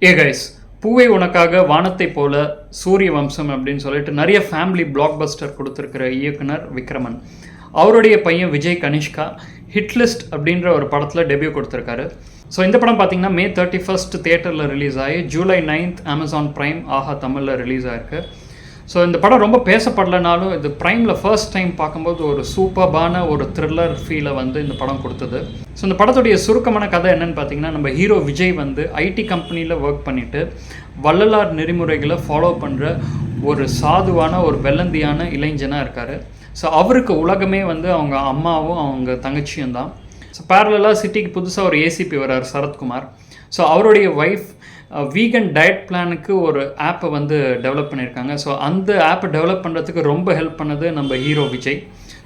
ஏ guys, பூவை உனக்காக வானத்தை போல, சூரிய வம்சம் அப்படின்னு சொல்லிட்டு நிறைய ஃபேமிலி பிளாக் பஸ்டர் கொடுத்துருக்கிற இயக்குனர் விக்ரமன். அவருடைய பையன் விஜய் கனிஷ்கா ஹிட்லிஸ்ட் அப்படின்ற ஒரு படத்தில் டெபியூ கொடுத்துருக்காரு. ஸோ இந்த படம் பார்த்தீங்கன்னா May 31 தியேட்டரில் ரிலீஸ் ஆகி July 9 Amazon Prime ஆஹா தமிழில் ரிலீஸ் ஆகிருக்கு. ஸோ இந்த படம் ரொம்ப பேசப்படலைனாலும் இது ப்ரைமில் ஃபர்ஸ்ட் டைம் பார்க்கும்போது ஒரு சூப்பர்பான ஒரு த்ரில்லர் ஃபீலை வந்து இந்த படம் கொடுத்தது. ஸோ இந்த படத்துடைய சுருக்கமான கதை என்னென்னு பார்த்தீங்கன்னா, நம்ம ஹீரோ விஜய் வந்து ஐடி கம்பெனியில் ஒர்க் பண்ணிவிட்டு வள்ளலார் நெறிமுறைகளை ஃபாலோ பண்ணுற ஒரு சாதுவான ஒரு வெள்ளந்தியான இளைஞனாக இருக்கார். ஸோ அவருக்கு உலகமே வந்து அவங்க அம்மாவும் அவங்க தங்கச்சியும் தான். ஸோ பேரலாக சிட்டிக்கு புதுசாக ஒரு ஏசிபி வர்றார் சரத்குமார். ஸோ அவருடைய ஒய்ஃப் வீகன் டயட் பிளானுக்கு ஒரு ஆப்பை வந்து டெவலப் பண்ணியிருக்காங்க. ஸோ அந்த ஆப்பை டெவலப் பண்ணுறதுக்கு ரொம்ப ஹெல்ப் பண்ணது நம்ம ஹீரோ விஜய்.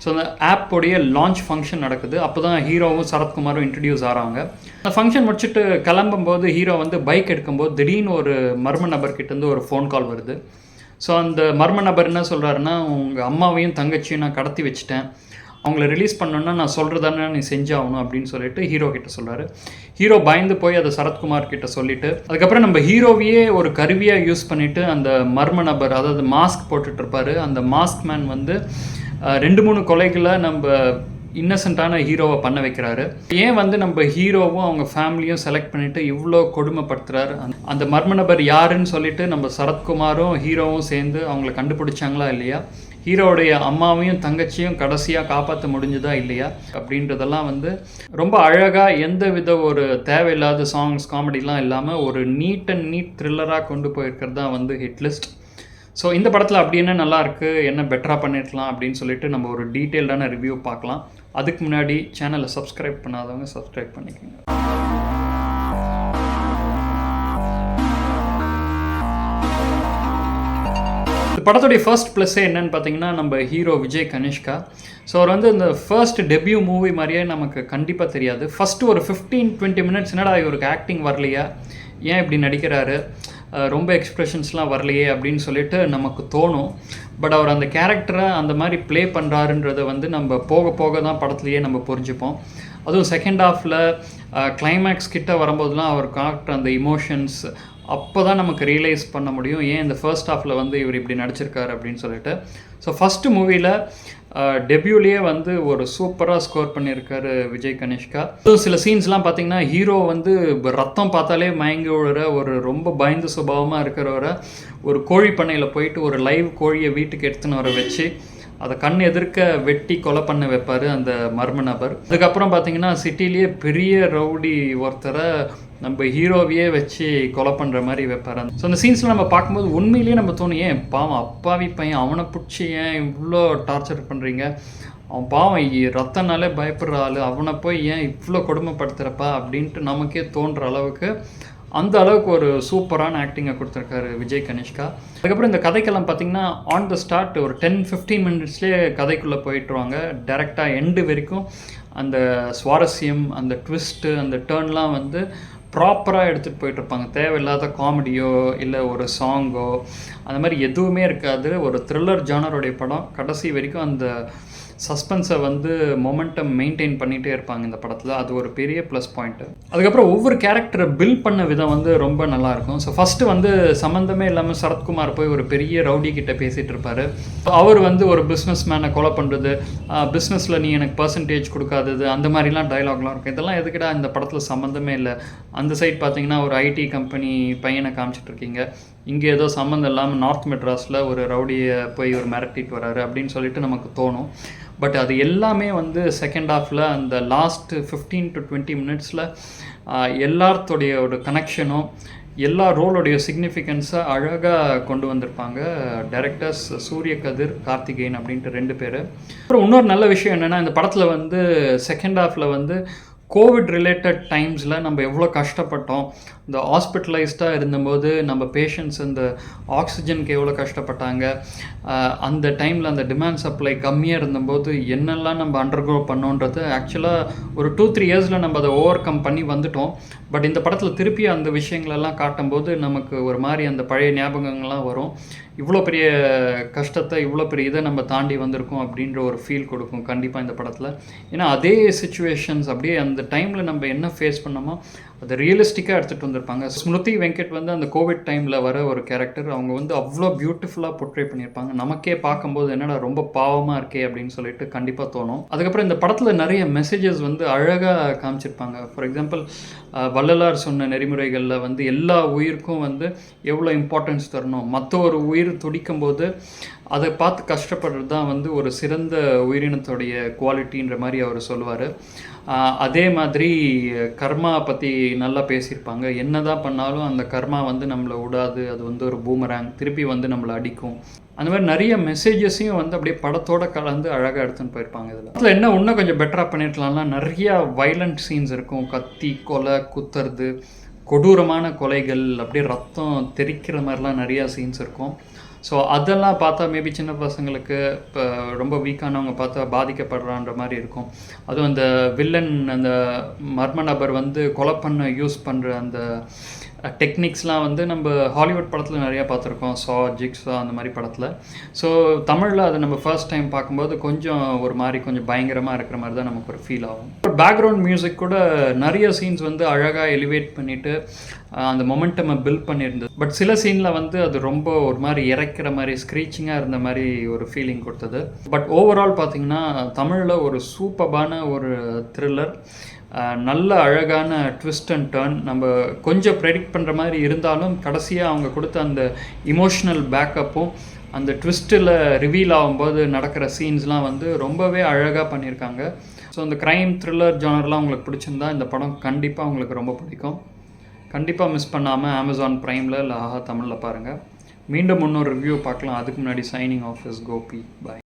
ஸோ அந்த ஆப்போடைய லான்ச் ஃபங்க்ஷன் நடக்குது. அப்போ தான் ஹீரோவும் சரத்குமாரும் இன்ட்ரடியூஸ் ஆகிறாங்க. அந்த ஃபங்க்ஷன் முடிச்சுட்டு கிளம்பும்போது ஹீரோ வந்து பைக் எடுக்கும்போது திடீர்னு ஒரு மர்ம நபர்கிட்டேருந்து ஒரு ஃபோன் கால் வருது. ஸோ அந்த மர்ம நபர் என்ன சொல்கிறாருன்னா, உங்கள் அம்மாவையும் தங்கச்சியும் நான் கடத்தி வச்சுட்டேன், அவங்கள ரிலீஸ் பண்ணோன்னா நான் சொல்கிறதானே நீ செஞ்சாகணும் அப்படின்னு சொல்லிட்டு ஹீரோ கிட்ட சொல்கிறாரு. ஹீரோ பயந்து போய் அதை சரத்குமார் கிட்ட சொல்லிவிட்டு அதுக்கப்புறம் நம்ம ஹீரோவையே ஒரு கருவியாக யூஸ் பண்ணிவிட்டு அந்த மர்ம நபர், அதாவது மாஸ்க் போட்டுட்ருப்பார், அந்த மாஸ்க் மேன் வந்து 2-3 கொலைகளை நம்ம இன்னசென்ட்டான ஹீரோவை பண்ண வைக்கிறாரு. ஏன் வந்து நம்ம ஹீரோவும் அவங்க ஃபேமிலியும் செலக்ட் பண்ணிவிட்டு இவ்வளோ கொடுமைப்படுத்துகிறாரு, அந்த மர்ம நபர் யாருன்னு சொல்லிட்டு நம்ம சரத்குமாரும் ஹீரோவும் சேர்ந்து அவங்கள கண்டுபிடிச்சாங்களா இல்லையா, ஹீரோவுடைய அம்மாவையும் தங்கச்சியும் கடைசியாக காப்பாற்ற முடிஞ்சுதா இல்லையா அப்படின்றதெல்லாம் வந்து ரொம்ப அழகாக எந்த வித ஒரு தேவையில்லாத சாங்ஸ் காமெடிலாம் இல்லாமல் ஒரு நீட் அண்ட் நீட் த்ரில்லராக கொண்டு போயிருக்கிறது தான் வந்து ஹிட்லிஸ்ட். ஸோ இந்த படத்தில் அப்படி என்ன நல்லா இருக்குது, என்ன பெட்டராக பண்ணிருக்கலாம் அப்படின்னு சொல்லிட்டு நம்ம ஒரு டீட்டெயில்டான ரிவ்யூ பார்க்கலாம். அதுக்கு முன்னாடி சேனலை சப்ஸ்கிரைப் பண்ணாதவங்க சப்ஸ்கிரைப் பண்ணிக்கோங்க. படத்துடைய ஃபர்ஸ்ட் ப்ளஸ்ஸே என்னென்னு பார்த்தீங்கன்னா, நம்ம ஹீரோ விஜய் கனிஷ்கா. ஸோ அவர் வந்து இந்த ஃபர்ஸ்ட் டெபியூ மூவி மாதிரியே நமக்கு கண்டிப்பாக தெரியாது. ஃபஸ்ட்டு ஒரு 15-20 மினிட்ஸ் என்னடா இவருக்கு ஆக்டிங் வரலையா, ஏன் இப்படி நடிக்கிறாரு, ரொம்ப எக்ஸ்ப்ரெஷன்ஸ்லாம் வரலையே அப்படின்னு சொல்லிட்டு நமக்கு தோணும். பட் அவர் அந்த கேரக்டரை அந்த மாதிரி ப்ளே பண்ணுறாருன்றதை வந்து நம்ம போக போக தான் படத்துலையே நம்ம புரிஞ்சுப்போம். அதுவும் செகண்ட் ஹாஃபில் கிளைமேக்ஸ் கிட்ட வரும்போதுலாம் அவர் காட்டுற அந்த இமோஷன்ஸ் அப்போ தான் நமக்கு ரியலைஸ் பண்ண முடியும் ஏன் இந்த ஃபர்ஸ்ட் ஹாஃபில் வந்து இவர் இப்படி நடிச்சிருக்காரு அப்படின்னு சொல்லிட்டு. ஸோ ஃபஸ்ட்டு மூவியில் டெபியூலேயே வந்து ஒரு சூப்பராக ஸ்கோர் பண்ணியிருக்காரு விஜய் கனிஷ்கா. சில சீன்ஸ்லாம் பார்த்திங்கன்னா ஹீரோ வந்து ரத்தம் பார்த்தாலே மயங்கி விழுற ஒரு ரொம்ப பயந்து சுபாவமாக இருக்கிறவரை ஒரு கோழி பண்ணையில் போயிட்டு ஒரு லைவ் கோழியை வீட்டுக்கு எடுத்துன்னு வர வச்சு அதை கண் எதிர்க்க வெட்டி கொலை பண்ண வைப்பார் அந்த மர்ம நபர். அதுக்கப்புறம் பார்த்திங்கன்னா சிட்டிலேயே பெரிய ரவுடி ஒருத்தரை நம்ம ஹீரோவையே வச்சு கொலை பண்ணுற மாதிரி வைப்பார். ஸோ அந்த சீன்ஸில் நம்ம பார்க்கும்போது உண்மையிலேயே நம்ம தோணும், ஏன் பாவம் அப்பாவி பையன், அவனை பிடிச்சி ஏன் இவ்வளோ டார்ச்சர் பண்ணுறீங்க, அவன் பாவம் ரத்தனாலே பயப்படுற ஆள், அவனை போய் ஏன் இவ்வளோ கொடுமைப்படுத்துகிறப்பா அப்படின்ட்டு நமக்கே தோன்ற அளவுக்கு அந்த அளவுக்கு ஒரு சூப்பரான ஆக்டிங்கை கொடுத்துருக்காரு விஜய் கனிஷ்கா. அதுக்கப்புறம் இந்த கதைக்கெல்லாம் பார்த்திங்கன்னா ஆன் த ஸ்டார்ட் ஒரு 10-15 மினிட்ஸ்லேயே கதைக்குள்ளே போயிட்டுருவாங்க. டேரெக்டாக எண்டு வரைக்கும் அந்த சுவாரஸ்யம், அந்த ட்விஸ்ட்டு, அந்த டேர்ன்லாம் வந்து ப்ராப்பராக எடுத்துகிட்டு போயிட்டுருப்பாங்க. தேவையில்லாத காமெடியோ இல்லை ஒரு சாங்கோ அந்த மாதிரி எதுவுமே இருக்காது. ஒரு த்ரில்லர் ஜானருடைய படம். கடைசி வரைக்கும் அந்த சஸ்பென்ஸை வந்து மொமெண்டம் மெயின்டைன் பண்ணிகிட்டே இருப்பாங்க இந்த படத்தில். அது ஒரு பெரிய ப்ளஸ் பாயிண்ட்டு. அதுக்கப்புறம் ஒவ்வொரு கேரக்டரை பில்ட் பண்ண விதம் வந்து ரொம்ப நல்லாயிருக்கும். ஸோ ஃபஸ்ட்டு வந்து சம்மந்தமே இல்லாமல் சரத்குமார் போய் ஒரு பெரிய ரவுடி கிட்ட பேசிகிட்டு இருப்பார். அவர் வந்து ஒரு பிஸ்னஸ் மேனை கொலை பண்ணுறது, பிஸ்னஸில் நீ எனக்கு பர்சன்டேஜ் கொடுக்காதது, அந்த மாதிரிலாம் டைலாக்லாம் இருக்கும். இதெல்லாம் எதுக்கிட்டா இந்த படத்தில் சம்மந்தமே இல்லை. அந்த சைட் பார்த்திங்கன்னா ஒரு ஐடி கம்பெனி பையனை காமிச்சிட்ருக்கீங்க, இங்கே ஏதோ சம்மந்தம் இல்லாமல் நார்த் மெட்ராஸில் ஒரு ரவுடியை போய் ஒரு மிரட்டிட்டு வராரு அப்படின்னு சொல்லிட்டு நமக்கு தோணும். பட் அது எல்லாமே வந்து செகண்ட் ஹாஃபில் அந்த லாஸ்ட் 15-20 மினிட்ஸில் எல்லாத்துடைய ஒரு கனெக்ஷனும் எல்லா ரோலோடைய சிக்னிஃபிகன்ஸை அழகாக கொண்டு வந்திருப்பாங்க டைரக்டர்ஸ் சூரிய கதிர், கார்த்திகேயன் அப்படின்ட்டு 2 பேர். அப்புறம் இன்னொரு நல்ல விஷயம் என்னென்னா, இந்த படத்தில் வந்து செகண்ட் ஹாஃபில் வந்து கோவிட் ரிலேட்டட் டைம்ஸில் நம்ம எவ்வளோ கஷ்டப்பட்டோம், இந்த ஹாஸ்பிட்டலைஸ்டாக இருந்தபோது நம்ம பேஷண்ட்ஸ் இந்த ஆக்சிஜனுக்கு எவ்வளோ கஷ்டப்பட்டாங்க, அந்த டைமில் அந்த டிமாண்ட் சப்ளை கம்மியாக இருந்தபோது என்னெல்லாம் நம்ம அண்டர்கோ பண்ணோன்றது ஆக்சுவலாக ஒரு 2-3 இயர்ஸில் நம்ம அதை ஓவர் கம் பண்ணி வந்துட்டோம். பட் இந்த படத்தில் திருப்பி அந்த விஷயங்களெல்லாம் காட்டும்போது நமக்கு ஒரு மாதிரி அந்த பழைய ஞாபகங்கள்லாம் வரும். இவ்வளோ பெரிய கஷ்டத்தை, இவ்வளோ பெரிய இதை நம்ம தாண்டி வந்திருக்கோம் அப்படின்ற ஒரு ஃபீல் கொடுக்கும் கண்டிப்பாக இந்த படத்தில். ஏன்னா அதே சிச்சுவேஷன்ஸ் அப்படியே அந்த டைமில் நம்ம என்ன ஃபேஸ் பண்ணோமோ அது ரியலிஸ்டிக்காக எடுத்துகிட்டு வந்திருப்பாங்க. ஸ்மிருதி வெங்கட் வந்து அந்த கோவிட் டைமில் வர ஒரு கேரக்டர் அவங்க வந்து அவ்வளோ பியூட்டிஃபுல்லாக போர்ட்ரே பண்ணியிருப்பாங்க. நமக்கே பார்க்கும்போது என்னடா ரொம்ப பாவமாக இருக்கே அப்படின்னு சொல்லிட்டு கண்டிப்பாக தோணும். அதுக்கப்புறம் இந்த படத்தில் நிறைய மெசேஜஸ் வந்து அழகாக காமிச்சிருப்பாங்க. ஃபார் எக்ஸாம்பிள் வள்ளலார் சொன்ன நெறிமுறைகளில் வந்து எல்லா உயிருக்கும் வந்து எவ்வளோ இம்பார்ட்டன்ஸ் தரணும், மற்ற ஒரு உயிர் துடிக்கும் போது அதை பார்த்து கஷ்டப்படுறது தான் வந்து ஒரு சிறந்த உயிரினத்துடைய குவாலிட்டின்ற மாதிரி அவர் சொல்லுவார். அதே மாதிரி கர்மா பற்றி நல்லா பேசியிருப்பாங்க. என்ன தான் பண்ணாலும் அந்த கர்மா வந்து நம்மளை விடாது, அது வந்து ஒரு பூமராங் திருப்பி வந்து நம்மளை அடிக்கும். அந்த மாதிரி நிறைய மெசேஜஸையும் வந்து அப்படியே படத்தோடு கலந்து அழகாக எடுத்துன்னு போயிருப்பாங்க. இதில் என்ன இன்னும் கொஞ்சம் பெட்டராக பண்ணியிருக்கலாம்னா நிறையா வைலண்ட் சீன்ஸ் இருக்கும். கத்தி, கொலை, குத்துறது, கொடூரமான கொலைகள், அப்படியே ரத்தம் தெறிக்கிற மாதிரிலாம் நிறையா சீன்ஸ் இருக்கும். ஸோ அதெல்லாம் பார்த்தா மேபி சின்ன பசங்களுக்கு இப்போ ரொம்ப வீக்கானவங்க பார்த்தா பாதிக்கப்படுறான்ற மாதிரி இருக்கும். அதுவும் அந்த வில்லன் அந்த மர்ம நபர் வந்து கொலை பண்ண யூஸ் பண்ணுற அந்த டெக்னிக்ஸ்லாம் வந்து நம்ம ஹாலிவுட் படத்தில் நிறையா பார்த்துருக்கோம். ஜிக்ஸா அந்த மாதிரி படத்தில். ஸோ தமிழில் அதை நம்ம ஃபர்ஸ்ட் டைம் பார்க்கும்போது கொஞ்சம் ஒரு மாதிரி கொஞ்சம் பயங்கரமாக இருக்கிற மாதிரி தான் நமக்கு ஒரு ஃபீல் ஆகும். பேக்ரவுண்ட் மியூசிக் கூட நிறைய சீன்ஸ் வந்து அழகாக எலிவேட் பண்ணிவிட்டு அந்த மொமெண்டமை பில்ட் பண்ணியிருந்தது. பட் சில சீனில் வந்து அது ரொம்ப ஒரு மாதிரி இறக்கிற மாதிரி ஸ்க்ரீச்சிங்காக இருந்த மாதிரி ஒரு ஃபீலிங் கொடுத்தது. பட் ஓவரால் பார்த்திங்கன்னா தமிழில் ஒரு சூப்பரான ஒரு த்ரில்லர், நல்ல அழகான ட்விஸ்ட் அண்ட் டர்ன். நம்ம கொஞ்சம் ப்ரெடிக்ட் பண்ணுற மாதிரி இருந்தாலும் கடைசியாக அவங்க கொடுத்த அந்த இமோஷ்னல் பேக்கப்பும் அந்த ட்விஸ்ட்டில் ரிவீல் ஆகும்போது நடக்கிற சீன்ஸ்லாம் வந்து ரொம்பவே அழகாக பண்ணியிருக்காங்க. ஸோ இந்த க்ரைம் த்ரில்லர் ஜானர்லாம் உங்களுக்கு பிடிச்சிருந்தா இந்த படம் கண்டிப்பாக உங்களுக்கு ரொம்ப பிடிக்கும். கண்டிப்பாக மிஸ் பண்ணாமல் அமேசான் ப்ரைமில் இல்லை ஆஹா தமிழில் பாருங்கள். மீண்டும் இன்னொரு ரிவ்யூ பார்க்கலாம். அதுக்கு முன்னாடி signing off is Gopi. Bye.